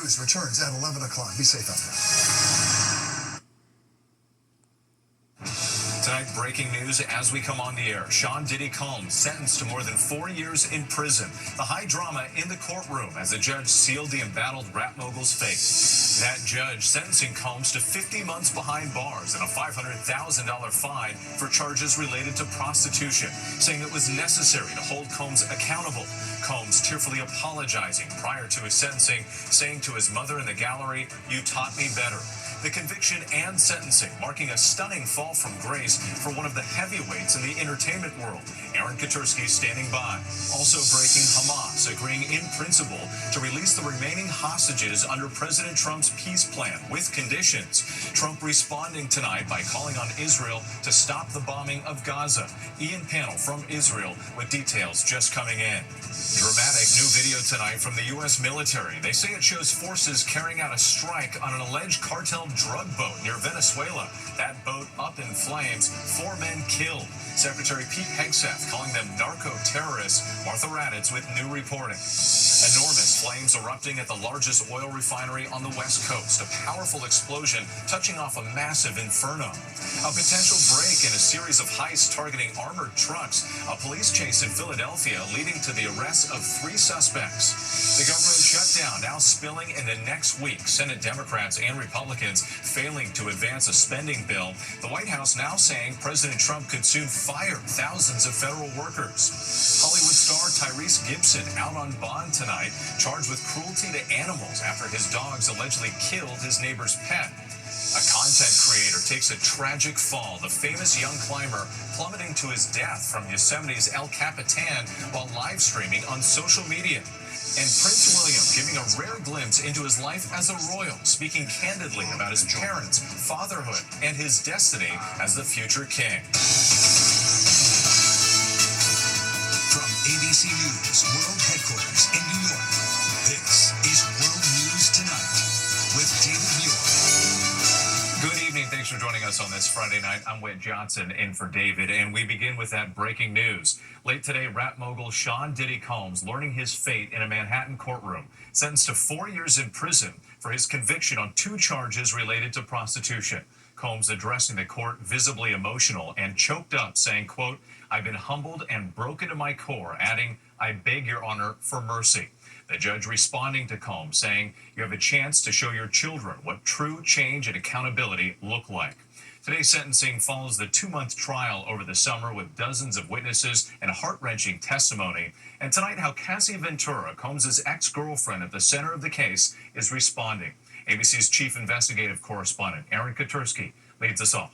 News returns at 11 o'clock. Be safe out there. Tonight, breaking news as we come on the air. Sean Diddy Combs sentenced to more than 4 years in prison. The high drama in the courtroom as the judge sealed the embattled rap mogul's fate. That judge sentencing Combs to 50 months behind bars and a $500,000 fine for charges related to prostitution, saying it was necessary to hold Combs accountable. Combs tearfully apologizing prior to his sentencing, saying to his mother in the gallery, "You taught me better." The conviction and sentencing marking a stunning fall from grace for one of the heavyweights in the entertainment world. Aaron Katursky standing by. Also breaking, Hamas agreeing in principle to release the remaining hostages under President Trump's peace plan with conditions. Trump responding tonight by calling on Israel to stop the bombing of Gaza. Ian Pannell from Israel with details just coming in. Dramatic new video tonight from the U.S. military. They say it shows forces carrying out a strike on an alleged cartel drug boat near Venezuela. That boat up in flames, 4 men killed. Secretary Pete Hegseth calling them narco-terrorists. Martha Raddatz with new reporting. Enormous flames erupting at the largest oil refinery on the West Coast. A powerful explosion touching off a massive inferno. A potential break in a series of heists targeting armored trucks. A police chase in Philadelphia leading to the arrest of 3 suspects. The government shutdown now spilling into next week. Senate Democrats and Republicans failing to advance a spending bill. The White House now saying President Trump could soon fire thousands of federal workers. Hollywood star Tyrese Gibson out on bond tonight, charged with cruelty to animals after his dogs allegedly killed his neighbor's pet. A content creator takes a tragic fall. The famous young climber plummeting to his death from Yosemite's El Capitan while live streaming on social media. And Prince William giving a rare glimpse into his life as a royal, speaking candidly about his parents, fatherhood, and his destiny as the future king. From ABC News World Headquarters in New York, this is World News Tonight with David Muir. Good evening. Thanks for joining us on this Friday night. I'm Whit Johnson in for David, and we begin with that breaking news. Late today, rap mogul Sean Diddy Combs learning his fate in a Manhattan courtroom, sentenced to 4 years in prison for his conviction on 2 charges related to prostitution. Combs addressing the court visibly emotional and choked up, saying, quote, "I've been humbled and broken to my core," adding, "I beg your honor for mercy." The judge responding to Combs, saying, "You have a chance to show your children what true change and accountability look like." Today's sentencing follows the 2-month trial over the summer with dozens of witnesses and heart-wrenching testimony. And tonight, how Cassie Ventura, Combs' ex-girlfriend at the center of the case, is responding. ABC's chief investigative correspondent, Aaron Katursky, leads us off.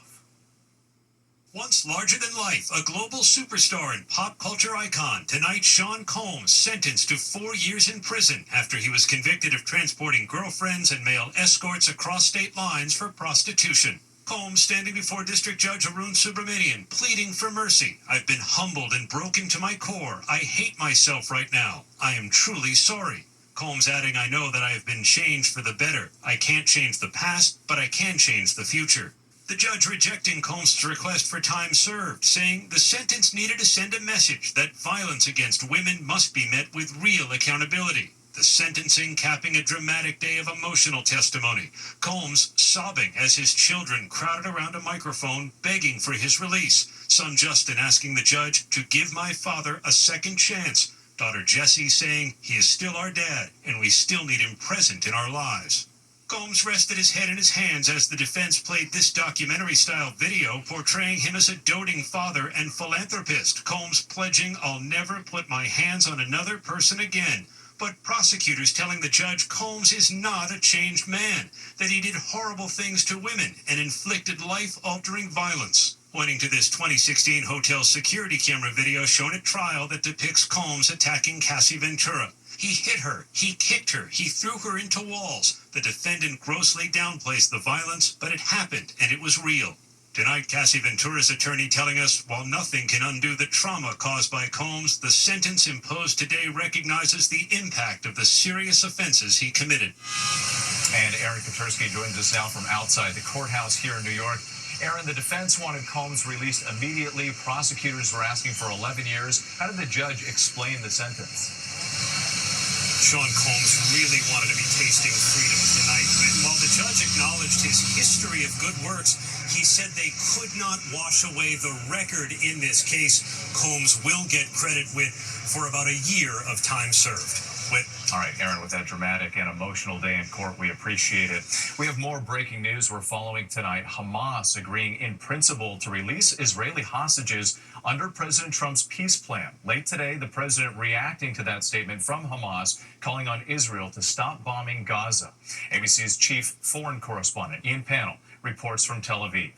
Once larger than life, a global superstar and pop culture icon, tonight Sean Combs sentenced to 4 years in prison after he was convicted of transporting girlfriends and male escorts across state lines for prostitution. Combs standing before District Judge Arun Subramanian, pleading for mercy. "I've been humbled and broken to my core. I hate myself right now. I am truly sorry." Combs adding, "I know that I have been changed for the better. I can't change the past, but I can change the future." The judge rejecting Combs' request for time served, saying the sentence needed to send a message that violence against women must be met with real accountability. The sentencing capping a dramatic day of emotional testimony. Combs sobbing as his children crowded around a microphone begging for his release. Son Justin asking the judge to give my father a second chance. Daughter Jessie saying he is still our dad and we still need him present in our lives. Combs rested his head in his hands as the defense played this documentary-style video portraying him as a doting father and philanthropist. Combs pledging, "I'll never put my hands on another person again." But prosecutors telling the judge Combs is not a changed man, that he did horrible things to women and inflicted life-altering violence. Pointing to this 2016 hotel security camera video shown at trial that depicts Combs attacking Cassie Ventura. He hit her, he kicked her, he threw her into walls. The defendant grossly downplays the violence, but it happened and it was real. Tonight, Cassie Ventura's attorney telling us, while nothing can undo the trauma caused by Combs, the sentence imposed today recognizes the impact of the serious offenses he committed. And Aaron Katursky joins us now from outside the courthouse here in New York. Aaron, the defense wanted Combs released immediately. Prosecutors were asking for 11 years. How did the judge explain the sentence? Sean Combs really wanted to be tasting freedom his history of good works, he said they could not wash away the record in this case. Combs will get credit for about a year of time served. All right, Aaron, with that dramatic and emotional day in court, we appreciate it. We have more breaking news we're following tonight. Hamas agreeing in principle to release Israeli hostages under President Trump's peace plan. Late today, the president reacting to that statement from Hamas, calling on Israel to stop bombing Gaza. ABC's chief foreign correspondent, Ian Pannell, reports from Tel Aviv.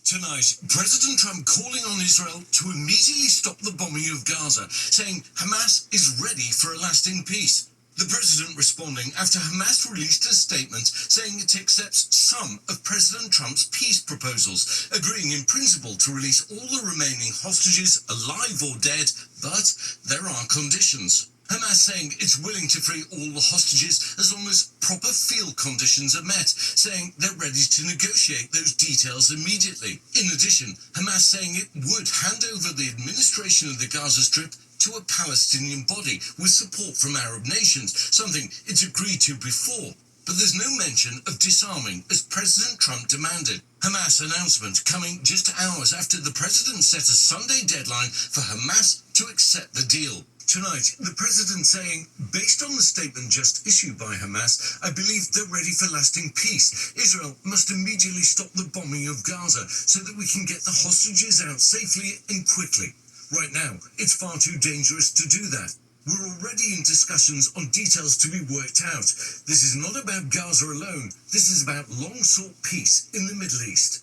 Tonight, President Trump calling on Israel to immediately stop the bombing of Gaza, saying Hamas is ready for a lasting peace. The president responding after Hamas released a statement saying it accepts some of President Trump's peace proposals, agreeing in principle to release all the remaining hostages, alive or dead, but there are conditions. Hamas saying it's willing to free all the hostages as long as proper field conditions are met, saying they're ready to negotiate those details immediately. In addition, Hamas saying it would hand over the administration of the Gaza Strip to a Palestinian body with support from Arab nations, something it's agreed to before. But there's no mention of disarming as President Trump demanded. Hamas announcement coming just hours after the president set a Sunday deadline for Hamas to accept the deal. Tonight, the president saying, based on the statement just issued by Hamas, I believe they're ready for lasting peace. Israel must immediately stop the bombing of Gaza so that we can get the hostages out safely and quickly. Right now, it's far too dangerous to do that. We're already in discussions on details to be worked out. This is not about Gaza alone. This is about long-sought peace in the Middle East.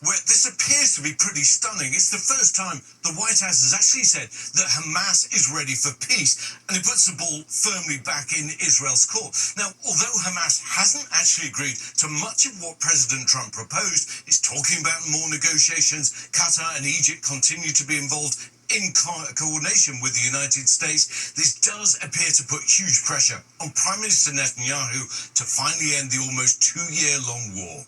This appears to be pretty stunning. It's the first time the White House has actually said that Hamas is ready for peace, and it puts the ball firmly back in Israel's court. Now, although Hamas hasn't actually agreed to much of what President Trump proposed, it's talking about more negotiations. Qatar and Egypt continue to be involved in coordination with the United States. This does appear to put huge pressure on Prime Minister Netanyahu to finally end the almost 2-year-long war.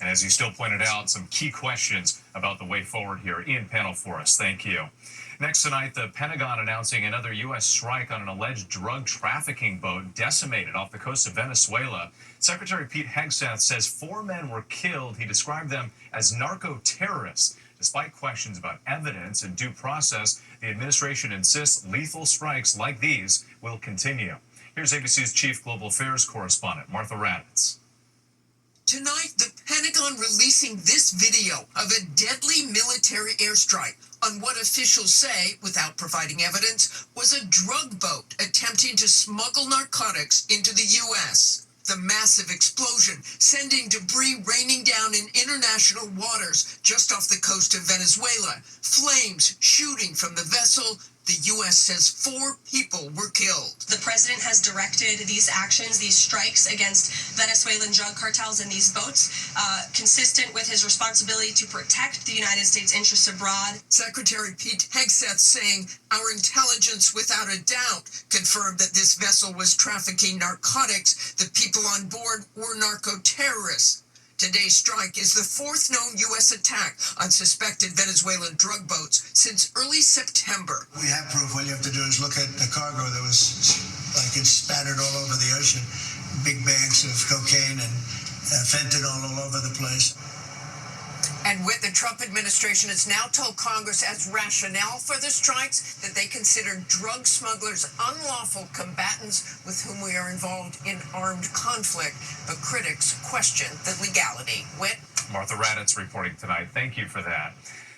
And as you still pointed out, some key questions about the way forward here. Ian Pannell for us. Thank you. Next tonight, the Pentagon announcing another U.S. strike on an alleged drug trafficking boat decimated off the coast of Venezuela. Secretary Pete Hegseth says 4 men were killed. He described them as narco-terrorists. Despite questions about evidence and due process, the administration insists lethal strikes like these will continue. Here's ABC's chief global affairs correspondent, Martha Raddatz. Tonight, the Pentagon releasing this video of a deadly military airstrike on what officials say, without providing evidence, was a drug boat attempting to smuggle narcotics into the U.S. The massive explosion sending debris raining down in international waters just off the coast of Venezuela. Flames shooting from the vessel. The U.S. says 4 people were killed. The president has directed these actions, these strikes against Venezuelan drug cartels in these boats, consistent with his responsibility to protect the United States interests abroad. Secretary Pete Hegseth saying our intelligence, without a doubt, confirmed that this vessel was trafficking narcotics. The people on board were narco-terrorists. Today's strike is the 4th known U.S. attack on suspected Venezuelan drug boats since early September. We have proof. All you have to do is look at the cargo that was like it's spattered all over the ocean. Big bags of cocaine and fentanyl all over the place. And with the Trump administration has now told Congress as rationale for the strikes that they consider drug smugglers unlawful combatants with whom we are involved in armed conflict. But critics question the legality. Martha Raddatz reporting tonight. Thank you for that.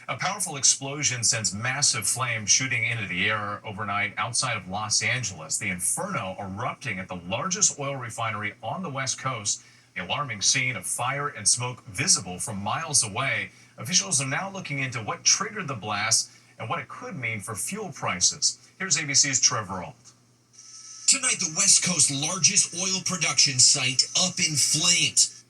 A powerful explosion sends massive flames shooting into the air overnight outside of Los Angeles. The inferno erupting at the largest oil refinery on the West Coast. The alarming scene of fire and smoke visible from miles away. Officials are now looking into what triggered the blast and what it could mean for fuel prices. Here's ABC's Trevor Ault. Tonight, the West Coast's largest oil production site up in flames.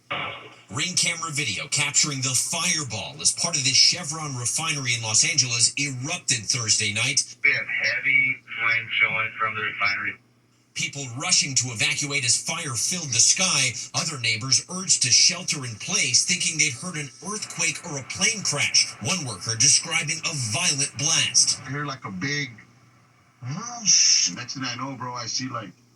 Ring camera video capturing the fireball as part of this Chevron refinery in Los Angeles erupted Thursday night. We have heavy flame showing from the refinery. People rushing to evacuate as fire filled the sky. Other neighbors urged to shelter in place, thinking they'd heard an earthquake or a plane crash. One worker describing a violent blast. I hear like a big, next thing I know, bro, I see like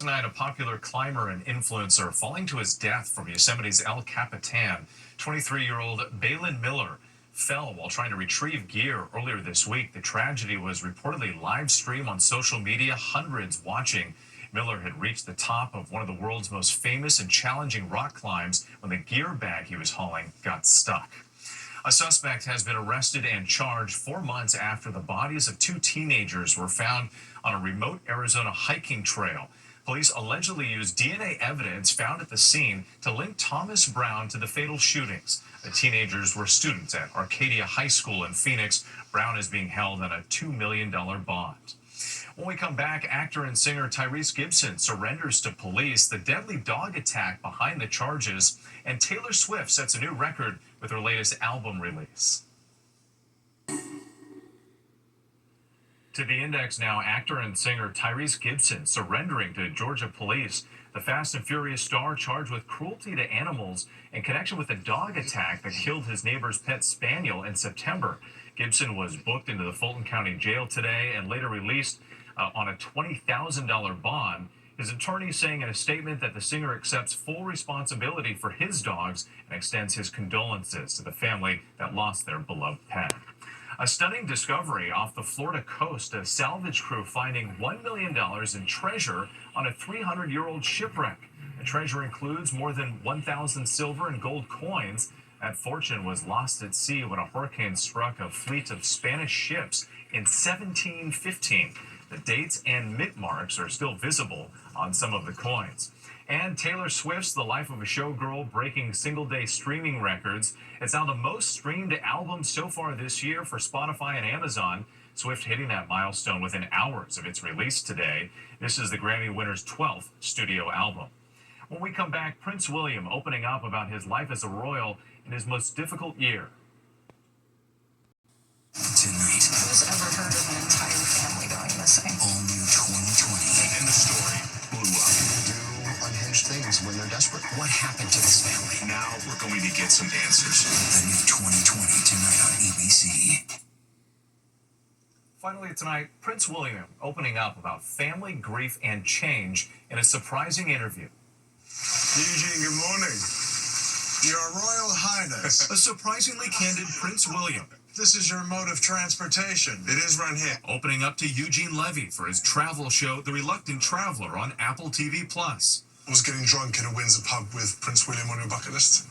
Tonight, a popular climber and influencer falling to his death from Yosemite's El Capitan. 23-year-old Balin Miller fell while trying to retrieve gear earlier this week. The tragedy was reportedly live streamed on social media, hundreds watching. Miller had reached the top of one of the world's most famous and challenging rock climbs when the gear bag he was hauling got stuck. A suspect has been arrested and charged 4 months after the bodies of 2 teenagers were found on a remote Arizona hiking trail. Police allegedly used DNA evidence found at the scene to link Thomas Brown to the fatal shootings. The teenagers were students at Arcadia High School in Phoenix. Brown is being held on a $2 million bond. When we come back, actor and singer Tyrese Gibson surrenders to police, the deadly dog attack behind the charges, and Taylor Swift sets a new record with her latest album release. To the Index now, actor and singer Tyrese Gibson surrendering to Georgia police. The Fast and Furious star charged with cruelty to animals in connection with a dog attack that killed his neighbor's pet spaniel in September. Gibson was booked into the Fulton County Jail today and later released on a $20,000 bond. His attorney saying in a statement that the singer accepts full responsibility for his dogs and extends his condolences to the family that lost their beloved pet. A stunning discovery off the Florida coast, a salvage crew finding $1 million in treasure on a 300-year-old shipwreck. The treasure includes more than 1,000 silver and gold coins. That fortune was lost at sea when a hurricane struck a fleet of Spanish ships in 1715. The dates and mint marks are still visible on some of the coins. And Taylor Swift's The Life of a Showgirl breaking single-day streaming records. It's now the most streamed album so far this year for Spotify and Amazon. Swift hitting that milestone within hours of its release today. This is the Grammy winner's 12th studio album. When we come back, Prince William opening up about his life as a royal in his most difficult year. Tonight, Who's ever heard of an entire family going missing? all new 2020. In the story, blew up. Do unhinged things when they're desperate. What happened to this family? Now we're going to get some answers. The new 2020 tonight on ABC. Finally tonight, Prince William opening up about family, grief, and change in a surprising interview. Eugene, good morning. Your Royal Highness. A surprisingly candid Prince William. This is your mode of transportation. It is right here. Opening up to Eugene Levy for his travel show, The Reluctant Traveler, on Apple TV+. Was getting drunk in a Windsor pub with Prince William on your bucket list?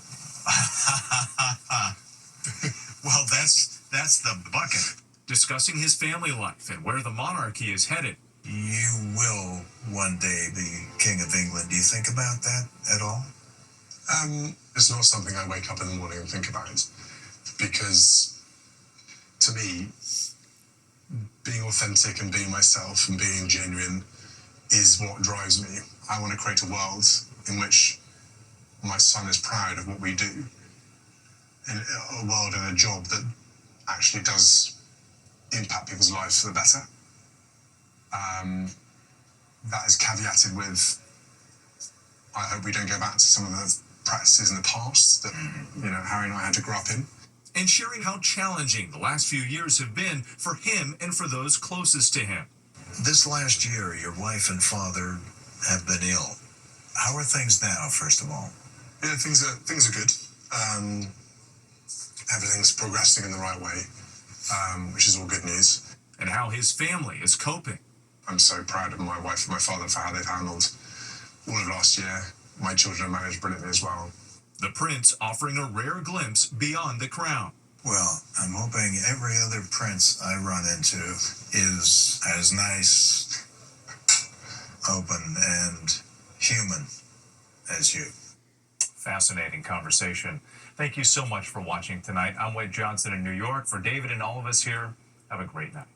Well, that's the bucket. Discussing his family life and where the monarchy is headed. You will one day be King of England. Do you think about that at all? It's not something I wake up in the morning and think about, because to me, being authentic and being myself and being genuine is what drives me. I want to create a world in which my son is proud of what we do, and a world and a job that actually does impact people's lives for the better. That is caveated with, I hope we don't go back to some of the practices in the past that, Harry and I had to grow up in. And sharing how challenging the last few years have been for him and for those closest to him. This last year, your wife and father have been ill. How are things now, first of all? Yeah, things are good. Everything's progressing in the right way, which is all good news. And how his family is coping. I'm so proud of my wife and my father for how they've handled all of last year. My children have managed brilliantly as well. The prince offering a rare glimpse beyond the crown. Well, I'm hoping every other prince I run into is as nice, open, and human as you. Fascinating conversation. Thank you so much for watching tonight. I'm Wade Johnson in New York. For David and all of us here, have a great night.